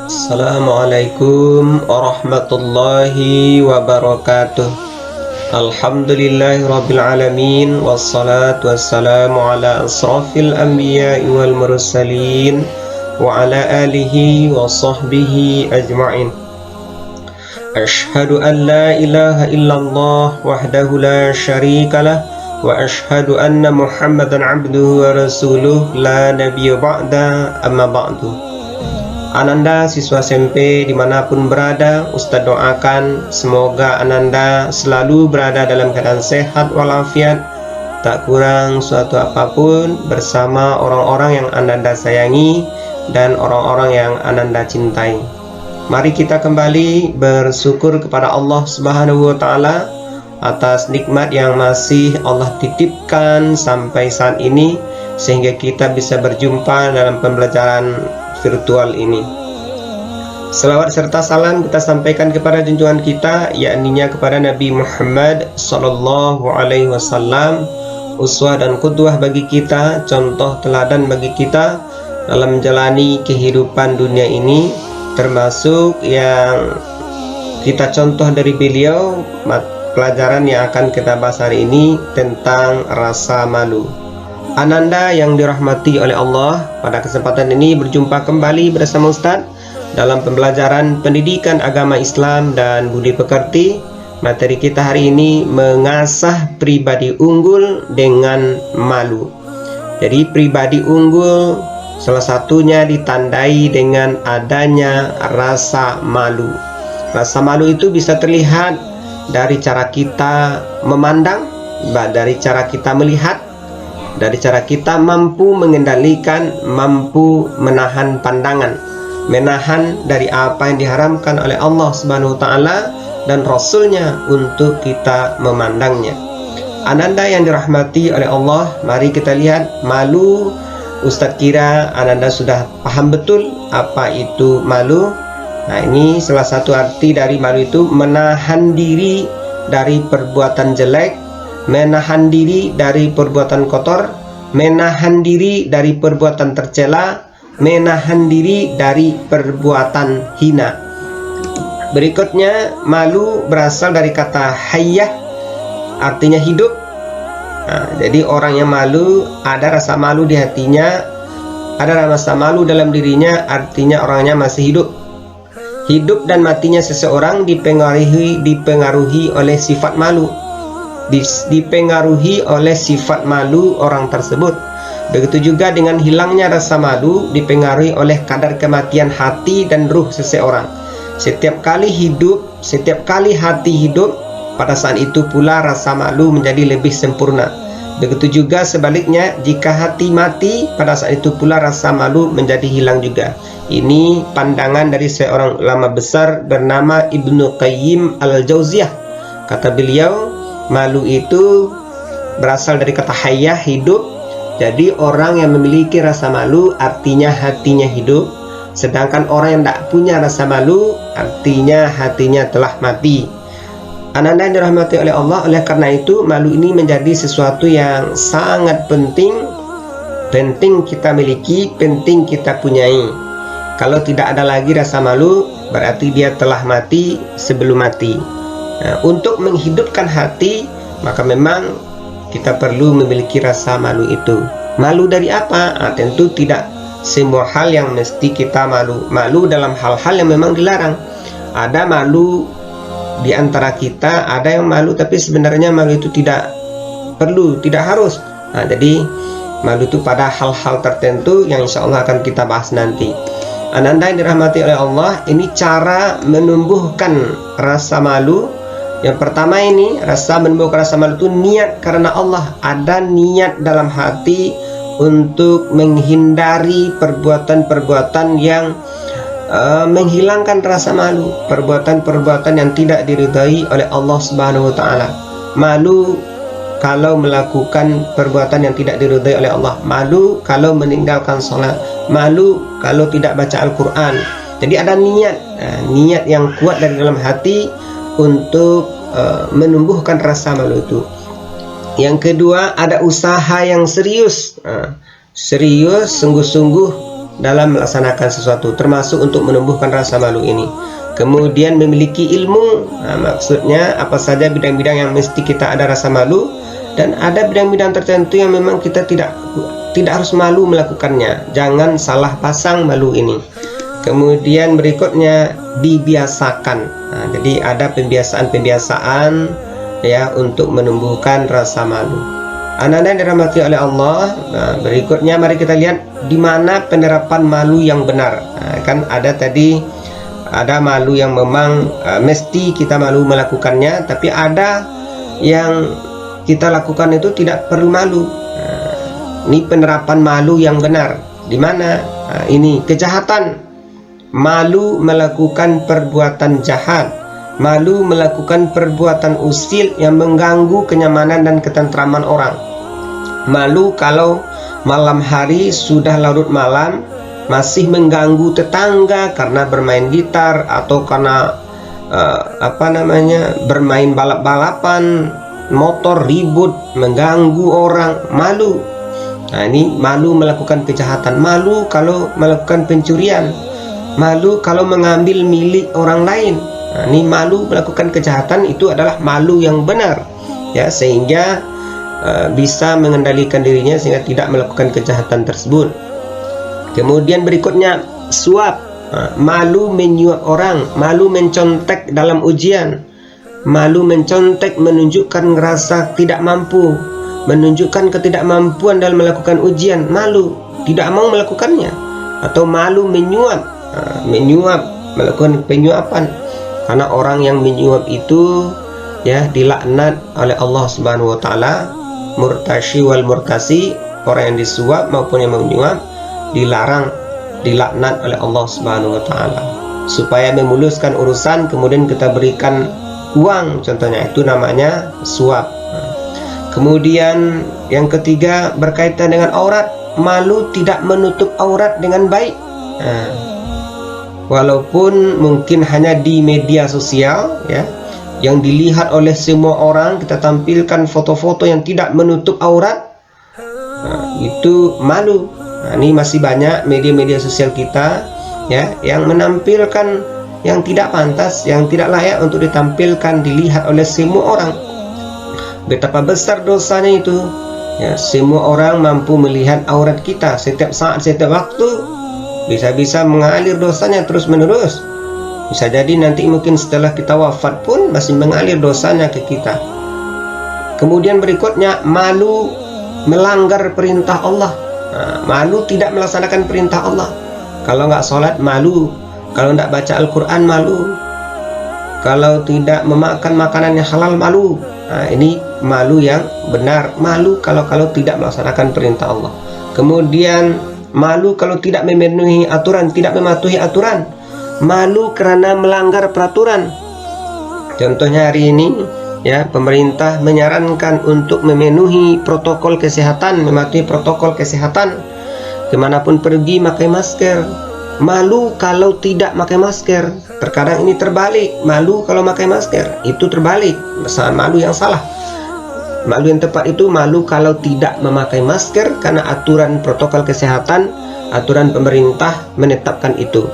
Assalamualaikum warahmatullahi wabarakatuh. Alhamdulillahirabbil alamin wassalatu wassalamu ala asrafil anbiya'i wal mursalin wa ala alihi wa sahbihi ajma'in. Ashhadu an la ilaha illallah wahdahu la syarikalah wa ashhadu anna Muhammadan abduhu wa rasuluh la nabiyya ba'da amma ba'du. Ananda siswa SMP dimanapun berada, Ustadz doakan semoga Ananda selalu berada dalam keadaan sehat walafiat, tak kurang suatu apapun, bersama orang-orang yang Ananda sayangi dan orang-orang yang Ananda cintai. Mari kita kembali bersyukur kepada Allah Subhanahu wa Ta'ala atas nikmat yang masih Allah titipkan sampai saat ini, sehingga kita bisa berjumpa dalam pembelajaran virtual ini. Selawat serta salam kita sampaikan kepada junjungan kita, yakninya kepada Nabi Muhammad sallallahu alaihi wasallam, uswah dan qudwah bagi kita, contoh teladan bagi kita dalam menjalani kehidupan dunia ini, termasuk yang kita contoh dari beliau. Pelajaran yang akan kita bahas hari ini tentang rasa malu. Ananda yang dirahmati oleh Allah, pada kesempatan ini berjumpa kembali bersama Ustadz dalam pembelajaran pendidikan agama Islam dan budi pekerti. Materi kita hari ini mengasah pribadi unggul dengan malu. Jadi pribadi unggul salah satunya ditandai dengan adanya rasa malu. Rasa malu itu bisa terlihat dari cara kita memandang, dari cara kita melihat, dari cara kita mampu mengendalikan, mampu menahan pandangan, menahan dari apa yang diharamkan oleh Allah Subhanahu wa Ta'ala dan Rasulnya untuk kita memandangnya. Ananda yang dirahmati oleh Allah, mari kita lihat malu. Ustadz kira Ananda sudah paham betul apa itu malu. Nah, ini salah satu arti dari malu itu menahan diri dari perbuatan jelek, menahan diri dari perbuatan kotor, menahan diri dari perbuatan tercela, menahan diri dari perbuatan hina. Berikutnya, malu berasal dari kata hayyah, artinya hidup. Nah, jadi orang yang malu, ada rasa malu di hatinya, ada rasa malu dalam dirinya, artinya orangnya masih hidup. Hidup dan matinya seseorang dipengaruhi oleh sifat malu, dipengaruhi oleh sifat malu orang tersebut. Begitu juga dengan hilangnya rasa malu dipengaruhi oleh kadar kematian hati dan ruh seseorang. Setiap kali hati hidup, pada saat itu pula rasa malu menjadi lebih sempurna. Begitu juga sebaliknya, jika hati mati, pada saat itu pula rasa malu menjadi hilang juga. Ini pandangan dari seorang ulama besar bernama Ibnu Qayyim al-Jauziyah. Kata beliau, malu itu berasal dari kata hayyah, hidup. Jadi orang yang memiliki rasa malu artinya hatinya hidup, sedangkan orang yang tidak punya rasa malu artinya hatinya telah mati. Ananda yang dirahmati oleh Allah, oleh karena itu malu ini menjadi sesuatu yang sangat penting kita miliki, penting kita punyai. Kalau tidak ada lagi rasa malu, berarti dia telah mati sebelum mati. Nah, untuk menghidupkan hati, maka memang kita perlu memiliki rasa malu itu. Malu dari apa? Nah, tentu tidak semua hal yang mesti kita malu. Malu dalam hal-hal yang memang dilarang. Ada malu di antara kita, ada yang malu tapi sebenarnya malu itu tidak perlu, tidak harus. Nah, jadi malu itu pada hal-hal tertentu yang insya Allah akan kita bahas nanti. Ananda yang dirahmati oleh Allah, ini cara menumbuhkan rasa malu. Yang pertama ini, rasa menumbuhkan rasa malu itu niat karena Allah. Ada niat dalam hati untuk menghindari perbuatan-perbuatan yang menghilangkan rasa malu, perbuatan-perbuatan yang tidak diridhai oleh Allah Subhanahu wa Ta'ala. Malu kalau melakukan perbuatan yang tidak diridhai oleh Allah, malu kalau meninggalkan sholat, malu kalau tidak baca Al-Quran. Jadi ada niat yang kuat dari dalam hati untuk menumbuhkan rasa malu itu. Yang kedua, ada usaha yang serius, serius, sungguh-sungguh dalam melaksanakan sesuatu, termasuk untuk menumbuhkan rasa malu ini. Kemudian memiliki ilmu, maksudnya apa saja bidang-bidang yang mesti kita ada rasa malu, dan ada bidang-bidang tertentu yang memang kita tidak harus malu melakukannya. Jangan salah pasang malu ini. Kemudian berikutnya dibiasakan. Jadi ada pembiasaan ya untuk menumbuhkan rasa malu. Anak-anak yang dirahmati oleh Allah. Berikutnya mari kita lihat di mana penerapan malu yang benar. Kan ada tadi, ada malu yang memang mesti kita malu melakukannya, tapi ada yang kita lakukan itu tidak perlu malu. Ini penerapan malu yang benar. Di mana? Ini kejahatan. Malu melakukan perbuatan jahat, malu melakukan perbuatan usil yang mengganggu kenyamanan dan ketentraman orang. Malu kalau malam hari sudah larut malam masih mengganggu tetangga karena bermain gitar atau karena bermain balap-balapan motor ribut mengganggu orang. Malu. Ini malu melakukan kejahatan. Malu kalau melakukan pencurian. Malu kalau mengambil milik orang lain. Ini malu melakukan kejahatan, itu adalah malu yang benar ya, sehingga bisa mengendalikan dirinya sehingga tidak melakukan kejahatan tersebut. Kemudian berikutnya suap. Malu menyuap orang, malu mencontek dalam ujian, malu mencontek menunjukkan rasa tidak mampu, menunjukkan ketidakmampuan dalam melakukan ujian. Malu, tidak mau melakukannya. Atau malu menyuap, melakukan penyuapan, karena orang yang menyuap itu ya dilaknat oleh Allah Subhanahu wa taala. Murtashi wal murtasi, orang yang disuap maupun yang menyuap dilarang, dilaknat oleh Allah Subhanahu wa taala. Supaya memuluskan urusan kemudian kita berikan uang, contohnya, itu namanya suap. Kemudian yang ketiga berkaitan dengan aurat. Malu tidak menutup aurat dengan baik. Walaupun mungkin hanya di media sosial ya, yang dilihat oleh semua orang, kita tampilkan foto-foto yang tidak menutup aurat, itu malu. Ini masih banyak media-media sosial kita ya yang menampilkan yang tidak pantas, yang tidak layak untuk ditampilkan, dilihat oleh semua orang. Betapa besar dosanya itu ya, semua orang mampu melihat aurat kita setiap saat, setiap waktu. Bisa-bisa mengalir dosanya terus menerus. Bisa jadi nanti mungkin setelah kita wafat pun masih mengalir dosanya ke kita. Kemudian berikutnya malu melanggar perintah Allah. Malu tidak melaksanakan perintah Allah. Kalau nggak sholat malu, kalau nggak baca Al-Quran malu, kalau tidak memakan makanan yang halal malu. Ini malu yang benar. Malu kalau tidak melaksanakan perintah Allah. Kemudian malu kalau tidak memenuhi aturan, tidak mematuhi aturan. Malu karena melanggar peraturan. Contohnya hari ini ya, pemerintah menyarankan untuk memenuhi protokol kesehatan, mematuhi protokol kesehatan. Kemanapun pergi pakai masker. Malu kalau tidak pakai masker. Terkadang ini terbalik, malu kalau pakai masker. Itu terbalik, malu yang salah. Malu yang tepat itu malu kalau tidak memakai masker karena aturan protokol kesehatan, aturan pemerintah menetapkan itu.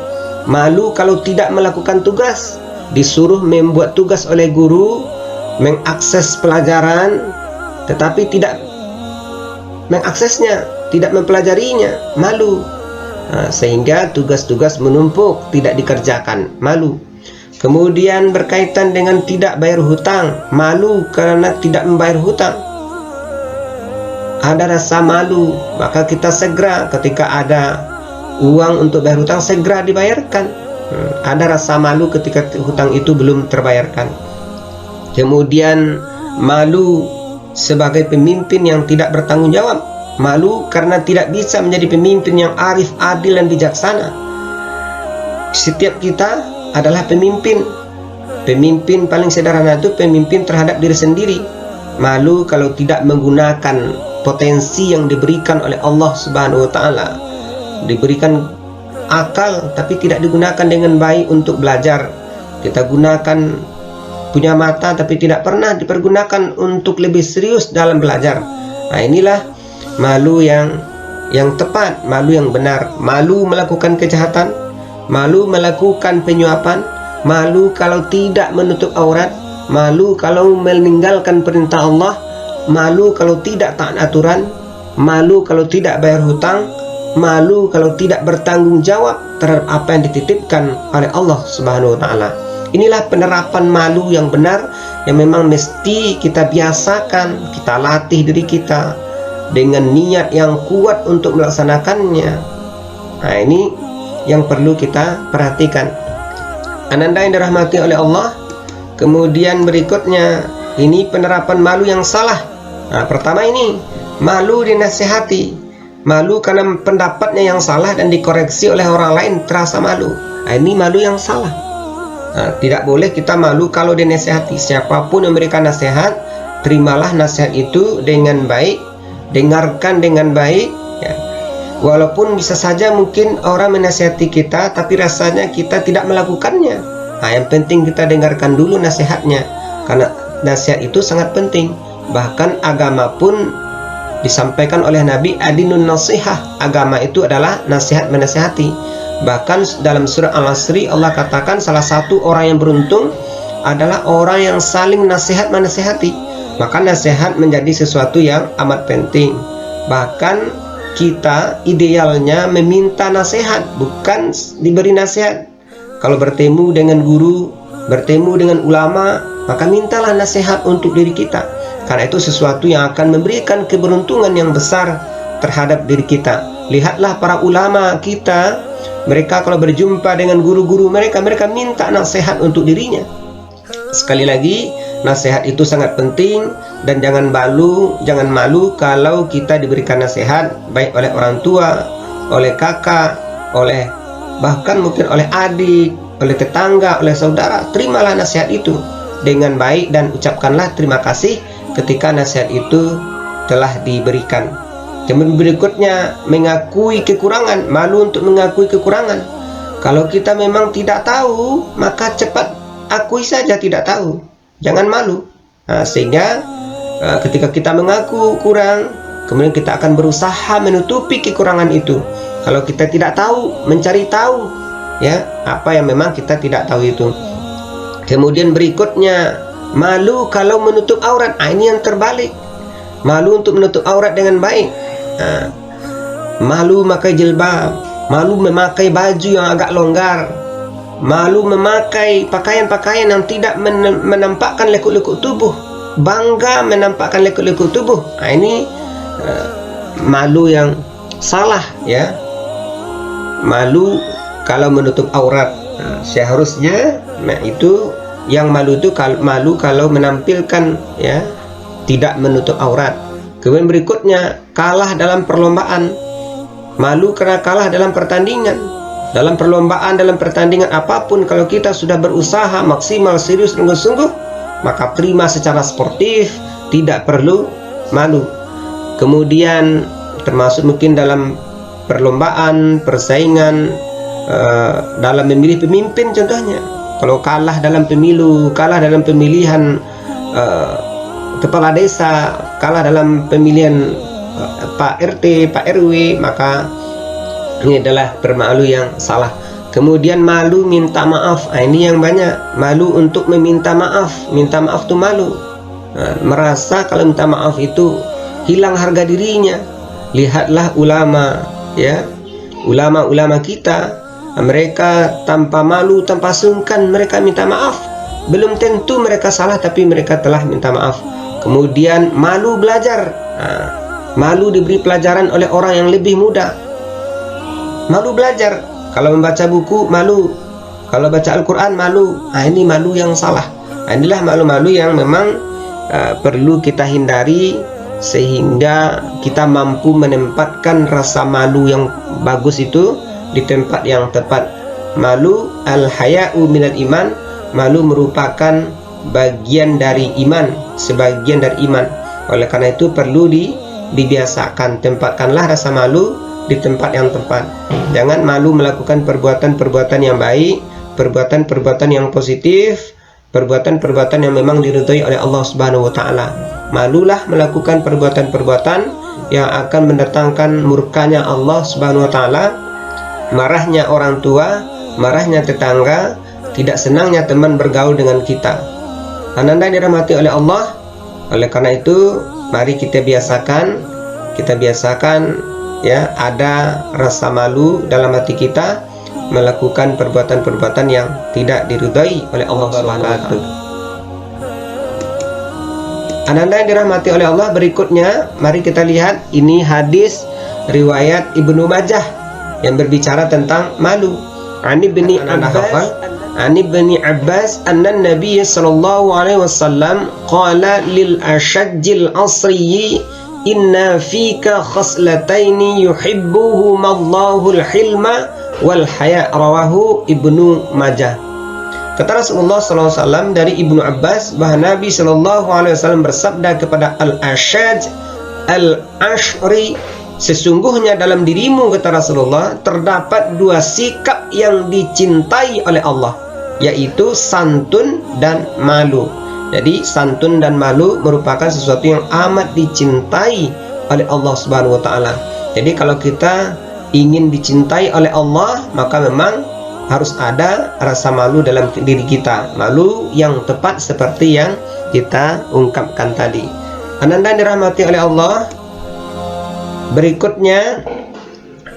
Malu kalau tidak melakukan tugas, disuruh membuat tugas oleh guru, mengakses pelajaran, tetapi tidak mengaksesnya, tidak mempelajarinya. Malu. Sehingga tugas-tugas menumpuk, tidak dikerjakan. Malu. Kemudian berkaitan dengan tidak bayar hutang. Malu karena tidak membayar hutang. Ada rasa malu, maka kita segera ketika ada uang untuk bayar hutang, segera dibayarkan. Ada rasa malu ketika hutang itu belum terbayarkan. Kemudian malu sebagai pemimpin yang tidak bertanggung jawab. Malu karena tidak bisa menjadi pemimpin yang arif, adil, dan bijaksana. Setiap kita adalah pemimpin. Pemimpin paling sederhana itu pemimpin terhadap diri sendiri. Malu kalau tidak menggunakan potensi yang diberikan oleh Allah Subhanahu wa taala. Diberikan akal tapi tidak digunakan dengan baik untuk belajar. Kita gunakan punya mata tapi tidak pernah dipergunakan untuk lebih serius dalam belajar. Inilah malu yang yang tepat, malu yang benar. Malu melakukan kejahatan, malu melakukan penyuapan, malu kalau tidak menutup aurat, malu kalau meninggalkan perintah Allah, malu kalau tidak taat aturan, malu kalau tidak bayar hutang, malu kalau tidak bertanggung jawab terhadap apa yang dititipkan oleh Allah Subhanahu wa taala. Inilah penerapan malu yang benar yang memang mesti kita biasakan, kita latih diri kita dengan niat yang kuat untuk melaksanakannya. Nah, ini yang perlu kita perhatikan. Ananda yang dirahmati oleh Allah. Kemudian berikutnya, ini penerapan malu yang salah. Nah, pertama ini, malu dinasihati. Malu karena pendapatnya yang salah dan dikoreksi oleh orang lain terasa malu. Nah, ini malu yang salah. Nah, tidak boleh kita malu kalau dinasihati. Siapapun yang memberikan nasihat, terimalah nasihat itu dengan baik, dengarkan dengan baik, ya. Walaupun bisa saja mungkin orang menasihati kita, tapi rasanya kita tidak melakukannya. Nah, yang penting kita dengarkan dulu nasihatnya, karena nasihat itu sangat penting. Bahkan agama pun disampaikan oleh Nabi, adinun nasihah. Agama itu adalah nasihat menasihati. Bahkan dalam surah Al-Asri Allah katakan salah satu orang yang beruntung adalah orang yang saling nasihat menasihati. Maka nasihat menjadi sesuatu yang amat penting. Bahkan kita idealnya meminta nasihat, bukan diberi nasihat. Kalau bertemu dengan guru, bertemu dengan ulama, maka mintalah nasihat untuk diri kita. Karena itu sesuatu yang akan memberikan keberuntungan yang besar terhadap diri kita. Lihatlah para ulama kita, mereka kalau berjumpa dengan guru-guru mereka minta nasihat untuk dirinya. Sekali lagi, nasihat itu sangat penting, dan jangan malu kalau kita diberikan nasihat baik oleh orang tua, oleh kakak, oleh bahkan mungkin oleh adik, oleh tetangga, oleh saudara. Terimalah nasihat itu dengan baik dan ucapkanlah terima kasih ketika nasihat itu telah diberikan. Kemudian berikutnya, mengakui kekurangan. Malu untuk mengakui kekurangan. Kalau kita memang tidak tahu, maka cepat akui saja tidak tahu. Jangan malu. Nah, sehingga ketika kita mengaku kurang, kemudian kita akan berusaha menutupi kekurangan itu. Kalau kita tidak tahu, mencari tahu, ya, apa yang memang kita tidak tahu itu. Kemudian berikutnya, malu kalau menutup aurat. Nah, ini yang terbalik. Malu untuk menutup aurat dengan baik. Nah, malu memakai jilbab, malu memakai baju yang agak longgar, malu memakai pakaian-pakaian yang tidak menampakkan lekuk-lekuk tubuh, bangga menampakkan lekuk-lekuk tubuh. Nah, ini malu yang salah, ya. Malu kalau menutup aurat. Nah, seharusnya, itu yang malu itu malu kalau menampilkan, ya, tidak menutup aurat. Kemudian berikutnya, kalah dalam perlombaan. Malu karena kalah dalam pertandingan. Dalam perlombaan, dalam pertandingan apapun, kalau kita sudah berusaha maksimal, serius, sungguh-sungguh, maka terima secara sportif, tidak perlu malu. Kemudian termasuk mungkin dalam perlombaan, persaingan, dalam memilih pemimpin contohnya. Kalau kalah dalam pemilu, kalah dalam pemilihan kepala desa, kalah dalam pemilihan Pak RT, Pak RW, maka ini adalah bermalu yang salah. Kemudian malu minta maaf. Nah, ini yang banyak. Malu untuk meminta maaf. Minta maaf itu malu. Nah, merasa kalau minta maaf itu hilang harga dirinya. Lihatlah ulama, ya, ulama-ulama kita. Mereka tanpa malu, tanpa sungkan mereka minta maaf. Belum tentu mereka salah, tapi mereka telah minta maaf. Kemudian malu belajar. Nah, malu diberi pelajaran oleh orang yang lebih muda. Malu belajar. Kalau membaca buku, malu. Kalau baca Al-Quran, malu. Nah, ini malu yang salah. Nah, inilah malu-malu yang memang perlu kita hindari, sehingga kita mampu menempatkan rasa malu yang bagus itu di tempat yang tepat. Malu, al-haya'u minal iman. Malu merupakan bagian dari iman, sebagian dari iman. Oleh karena itu perlu dibiasakan. Tempatkanlah rasa malu di tempat yang tepat. Jangan malu melakukan perbuatan-perbuatan yang baik, perbuatan-perbuatan yang positif, perbuatan-perbuatan yang memang diridhai oleh Allah Subhanahu wa taala. Malulah melakukan perbuatan-perbuatan yang akan mendatangkan murkanya Allah Subhanahu wa taala, marahnya orang tua, marahnya tetangga, tidak senangnya teman bergaul dengan kita. Ananda dirahmati oleh Allah. Oleh karena itu, mari kita biasakan ya, ada rasa malu dalam hati kita melakukan perbuatan-perbuatan yang tidak diridhai oleh Allah Subhanahu wa taala. Ananda yang dirahmati oleh Allah, berikutnya mari kita lihat, ini hadis riwayat Ibnu Majah yang berbicara tentang malu. Ani bin Abbas anna Nabiy sallallahu alaihi wasallam qala lil ashajjil asri inna fika khaslataini yuhibbuhuma Allahul hilma wal haya, rawahu Ibnu Majah. Kata Rasulullah SAW dari Ibnu Abbas bahwa Nabi SAW bersabda kepada Al-Ashaj Al-Ashri, sesungguhnya dalam dirimu, kata Rasulullah, terdapat dua sikap yang dicintai oleh Allah, yaitu santun dan malu. Jadi santun dan malu merupakan sesuatu yang amat dicintai oleh Allah Subhanahu wa taala. Jadi kalau kita ingin dicintai oleh Allah, maka memang harus ada rasa malu dalam diri kita, malu yang tepat seperti yang kita ungkapkan tadi. Ananda dirahmati oleh Allah, berikutnya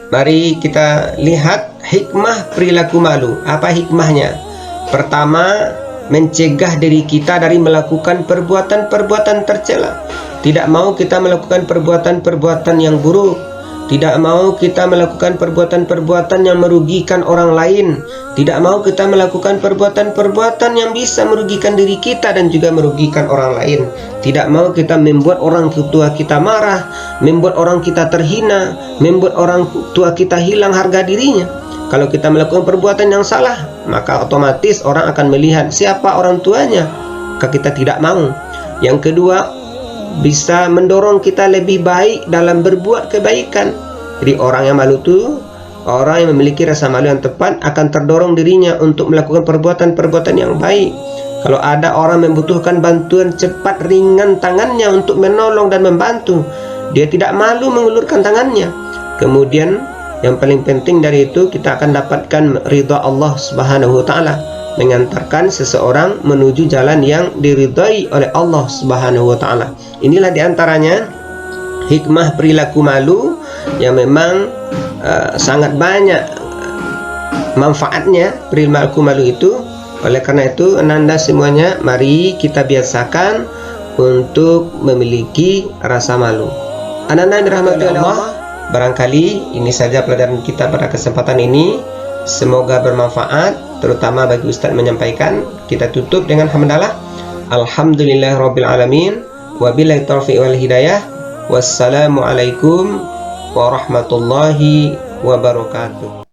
mari kita lihat hikmah perilaku malu. Apa hikmahnya? Pertama, mencegah diri kita dari melakukan perbuatan-perbuatan tercela. Tidak mau kita melakukan perbuatan-perbuatan yang buruk. Tidak mau kita melakukan perbuatan-perbuatan yang merugikan orang lain. Tidak mau kita melakukan perbuatan-perbuatan yang bisa merugikan diri kita dan juga merugikan orang lain. Tidak mau kita membuat orang tua kita marah, membuat orang kita terhina, membuat orang tua kita hilang harga dirinya. Kalau kita melakukan perbuatan yang salah, maka otomatis orang akan melihat siapa orang tuanya. Maka kita tidak mau. Yang kedua, bisa mendorong kita lebih baik dalam berbuat kebaikan. Jadi orang yang malu itu, orang yang memiliki rasa malu yang tepat, akan terdorong dirinya untuk melakukan perbuatan-perbuatan yang baik. Kalau ada orang membutuhkan bantuan cepat, ringan tangannya untuk menolong dan membantu, dia tidak malu mengulurkan tangannya. Kemudian yang paling penting dari itu, kita akan dapatkan ridha Allah Subhanahu wa taala, mengantarkan seseorang menuju jalan yang diridhai oleh Allah Subhanahu wa taala. Inilah diantaranya hikmah perilaku malu yang memang sangat banyak manfaatnya perilaku malu itu. Oleh karena itu, Ananda semuanya, mari kita biasakan untuk memiliki rasa malu. Ananda dirahmati oleh Allah, barangkali ini saja pelajaran kita pada kesempatan ini. Semoga bermanfaat, terutama bagi Ustaz menyampaikan. Kita tutup dengan hamdalah. Alhamdulillahirabbil alamin. Wabillahi taufiq wal hidayah. Wassalamualaikum warahmatullahi wabarakatuh.